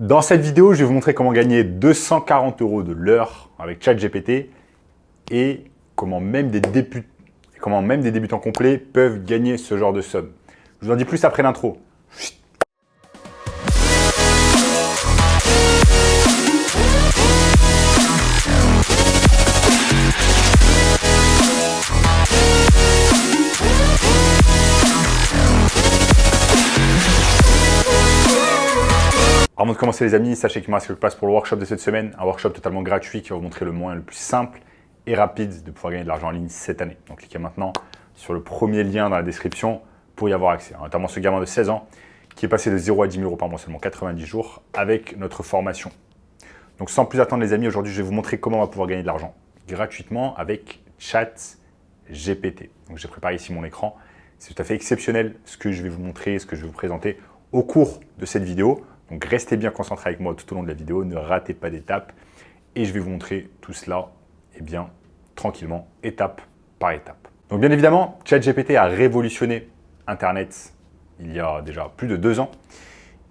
Dans cette vidéo, je vais vous montrer comment gagner 240 € de l'heure avec ChatGPT et comment même des débutants complets peuvent gagner ce genre de somme. Je vous en dis plus après l'intro. Avant de commencer les amis, sachez qu'il me reste quelques places pour le workshop de cette semaine, un workshop totalement gratuit qui va vous montrer le moyen le plus simple et rapide de pouvoir gagner de l'argent en ligne cette année. Donc cliquez maintenant sur le premier lien dans la description pour y avoir accès. Notamment ce gamin de 16 ans qui est passé de 0 à 10 000 € par mois seulement 90 jours avec notre formation. Donc sans plus attendre les amis, aujourd'hui je vais vous montrer comment on va pouvoir gagner de l'argent gratuitement avec ChatGPT. Donc j'ai préparé ici mon écran. C'est tout à fait exceptionnel ce que je vais vous montrer, ce que je vais vous présenter au cours de cette vidéo. Donc restez bien concentrés avec moi tout au long de la vidéo, ne ratez pas d'étape et je vais vous montrer tout cela tranquillement, étape par étape. Donc bien évidemment, ChatGPT a révolutionné Internet il y a déjà plus de 2 ans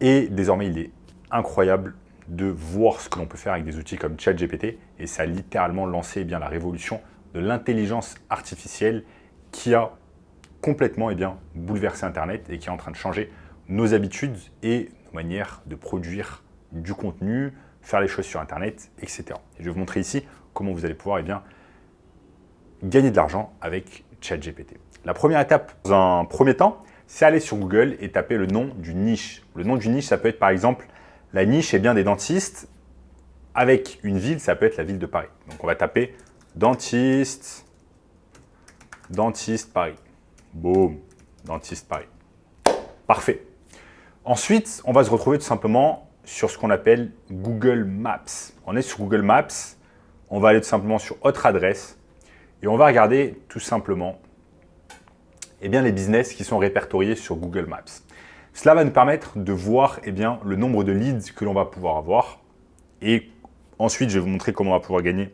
et désormais il est incroyable de voir ce que l'on peut faire avec des outils comme ChatGPT et ça a littéralement lancé la révolution de l'intelligence artificielle qui a complètement bouleversé Internet et qui est en train de changer nos habitudes et nos manières de produire du contenu, faire les choses sur Internet, etc. Et je vais vous montrer ici comment vous allez pouvoir gagner de l'argent avec ChatGPT. La première étape, dans un premier temps, c'est aller sur Google et taper le nom d'une niche. Le nom d'une niche, ça peut être par exemple la niche des dentistes avec une ville, ça peut être la ville de Paris. Donc on va taper dentiste Paris. Boum, dentiste Paris. Parfait. Ensuite, on va se retrouver tout simplement sur ce qu'on appelle Google Maps. On est sur Google Maps, on va aller tout simplement sur autre adresse et on va regarder tout simplement les business qui sont répertoriés sur Google Maps. Cela va nous permettre de voir le nombre de leads que l'on va pouvoir avoir et ensuite, je vais vous montrer comment on va pouvoir gagner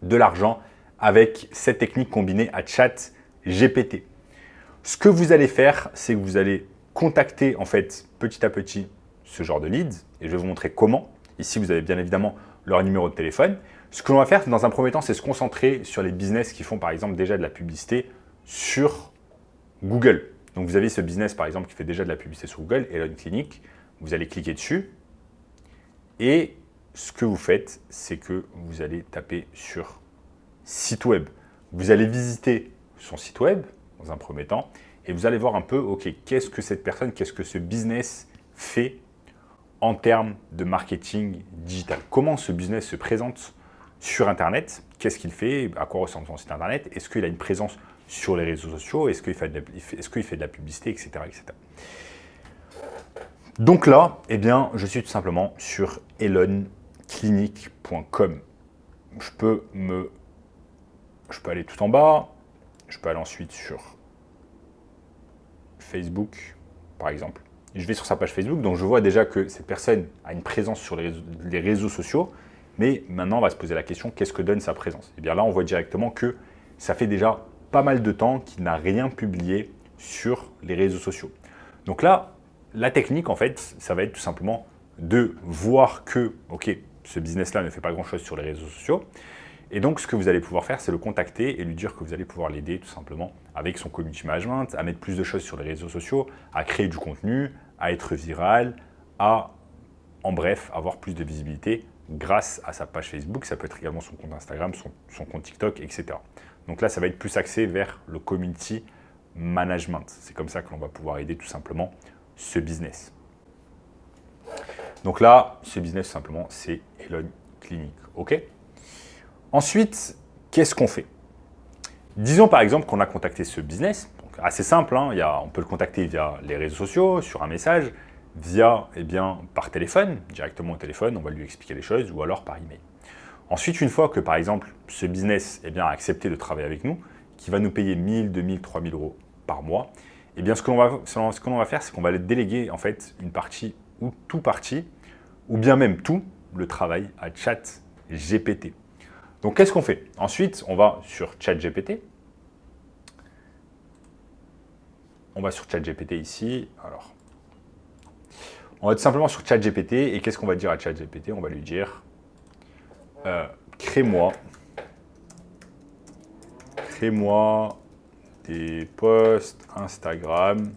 de l'argent avec cette technique combinée à ChatGPT. Ce que vous allez faire, c'est que vous allez contacter petit à petit ce genre de leads et je vais vous montrer comment. Ici, vous avez bien évidemment leur numéro de téléphone. Ce que l'on va faire dans un premier temps, c'est se concentrer sur les business qui font par exemple déjà de la publicité sur Google. Donc vous avez ce business par exemple qui fait déjà de la publicité sur Google, Elon Clinic. Vous allez cliquer dessus et ce que vous faites, c'est que vous allez taper sur site web. Vous allez visiter son site web dans un premier temps et vous allez voir un peu, ok, qu'est-ce que cette personne, qu'est-ce que ce business fait en termes de marketing digital. Comment ce business se présente sur Internet, qu'est-ce qu'il fait, à quoi ressemble son site Internet, est-ce qu'il a une présence sur les réseaux sociaux, est-ce qu'il fait de la publicité, etc., etc. Donc là, je suis tout simplement sur elonclinic.com. Je peux aller tout en bas, je peux aller ensuite sur Facebook, par exemple. Je vais sur sa page Facebook, donc je vois déjà que cette personne a une présence sur les réseaux sociaux, mais maintenant on va se poser la question, qu'est-ce que donne sa présence? Et bien là, on voit directement que ça fait déjà pas mal de temps qu'il n'a rien publié sur les réseaux sociaux. Donc là, la technique, ça va être tout simplement de voir que, ok, ce business-là ne fait pas grand-chose sur les réseaux sociaux. Et donc, ce que vous allez pouvoir faire, c'est le contacter et lui dire que vous allez pouvoir l'aider tout simplement avec son community management, à mettre plus de choses sur les réseaux sociaux, à créer du contenu, à être viral, en bref, avoir plus de visibilité grâce à sa page Facebook. Ça peut être également son compte Instagram, son compte TikTok, etc. Donc là, ça va être plus axé vers le community management. C'est comme ça que l'on va pouvoir aider tout simplement ce business. Donc là, ce business, tout simplement, c'est Elon Clinic. OK ? Ensuite, qu'est-ce qu'on fait? Disons par exemple qu'on a contacté ce business. Donc, assez simple, on peut le contacter via les réseaux sociaux, sur un message, via, par téléphone, directement au téléphone, on va lui expliquer les choses, ou alors par email. Ensuite, une fois que par exemple ce business a accepté de travailler avec nous, qui va nous payer 1000, 2000, 3000 € par mois, ce que l'on va faire, c'est qu'on va déléguer une partie ou tout partie, ou bien même tout le travail à ChatGPT. Donc, qu'est-ce qu'on fait? Ensuite, on va sur ChatGPT. On va sur ChatGPT ici. Alors, On va tout simplement sur ChatGPT et qu'est-ce qu'on va dire à ChatGPT? On va lui dire crée-moi des posts Instagram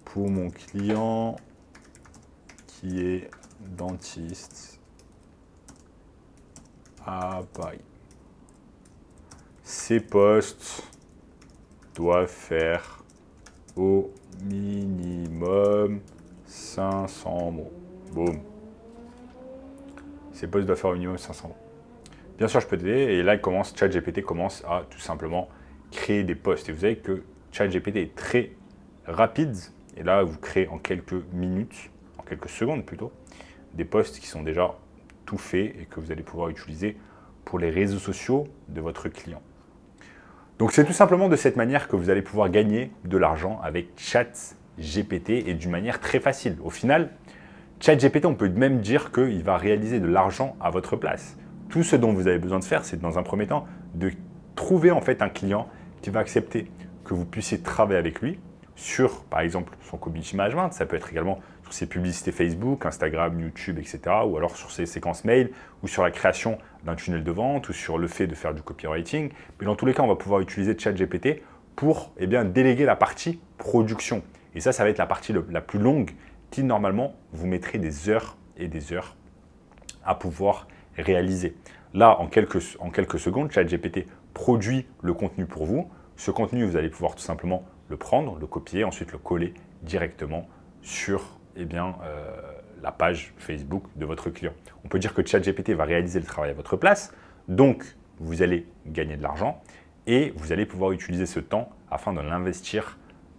pour mon client qui est dentiste à Paris. Ces posts doivent faire au minimum 500 mots. Boum. Ces posts doivent faire au minimum 500 mots. Bien sûr, je peux t'aider. Et là, ChatGPT commence à tout simplement créer des posts. Et vous savez que ChatGPT est très rapide. Et là, vous créez en quelques minutes, en quelques secondes plutôt, des posts qui sont déjà tout faits et que vous allez pouvoir utiliser pour les réseaux sociaux de votre client. Donc, c'est tout simplement de cette manière que vous allez pouvoir gagner de l'argent avec ChatGPT et d'une manière très facile. Au final, ChatGPT, on peut même dire qu'il va réaliser de l'argent à votre place. Tout ce dont vous avez besoin de faire, c'est dans un premier temps de trouver en fait un client qui va accepter que vous puissiez travailler avec lui sur, par exemple, son community management. Ça peut être également sur ses publicités Facebook, Instagram, YouTube, etc. Ou alors sur ses séquences mail, ou sur la création d'un tunnel de vente, ou sur le fait de faire du copywriting. Mais dans tous les cas, on va pouvoir utiliser ChatGPT pour déléguer la partie production. Et ça va être la partie la plus longue qui, normalement, vous mettrez des heures et des heures à pouvoir réaliser. Là, en quelques secondes, ChatGPT produit le contenu pour vous. Ce contenu, vous allez pouvoir tout simplement le prendre, le copier, ensuite le coller directement sur la page Facebook de votre client. On peut dire que ChatGPT va réaliser le travail à votre place, donc vous allez gagner de l'argent et vous allez pouvoir utiliser ce temps afin de l'investir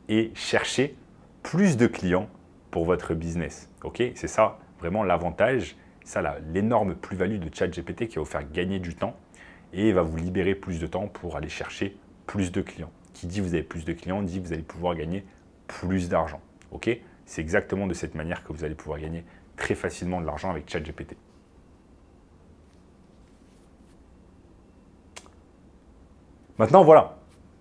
et chercher plus de clients pour votre business. Okay, c'est ça vraiment l'avantage, ça l'énorme plus-value de ChatGPT qui va vous faire gagner du temps et va vous libérer plus de temps pour aller chercher plus de clients. Qui dit vous avez plus de clients, dit vous allez pouvoir gagner plus d'argent. Okay, c'est exactement de cette manière que vous allez pouvoir gagner très facilement de l'argent avec ChatGPT. Maintenant, voilà,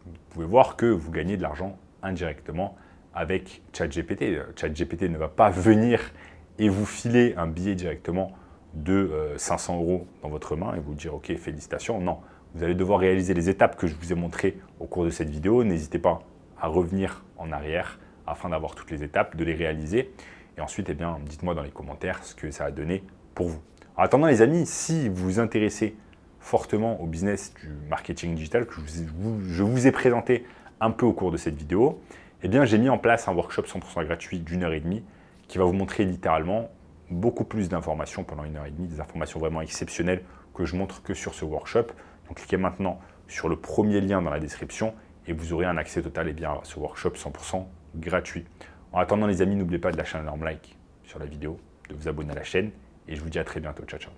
vous pouvez voir que vous gagnez de l'argent indirectement avec ChatGPT. ChatGPT ne va pas venir et vous filer un billet directement de 500 € dans votre main et vous dire « Ok, félicitations ». Non, vous allez devoir réaliser les étapes que je vous ai montrées au cours de cette vidéo. N'hésitez pas à revenir en arrière afin d'avoir toutes les étapes, de les réaliser. Et ensuite, dites-moi dans les commentaires ce que ça a donné pour vous. En attendant, les amis, si vous vous intéressez fortement au business du marketing digital que je vous ai présenté un peu au cours de cette vidéo, j'ai mis en place un workshop 100% gratuit d'1h30 qui va vous montrer littéralement beaucoup plus d'informations pendant 1h30, des informations vraiment exceptionnelles que je montre que sur ce workshop. Donc, cliquez maintenant sur le premier lien dans la description et vous aurez un accès total à ce workshop 100% gratuit. En attendant, les amis, n'oubliez pas de lâcher un énorme like sur la vidéo, de vous abonner à la chaîne et je vous dis à très bientôt. Ciao, ciao.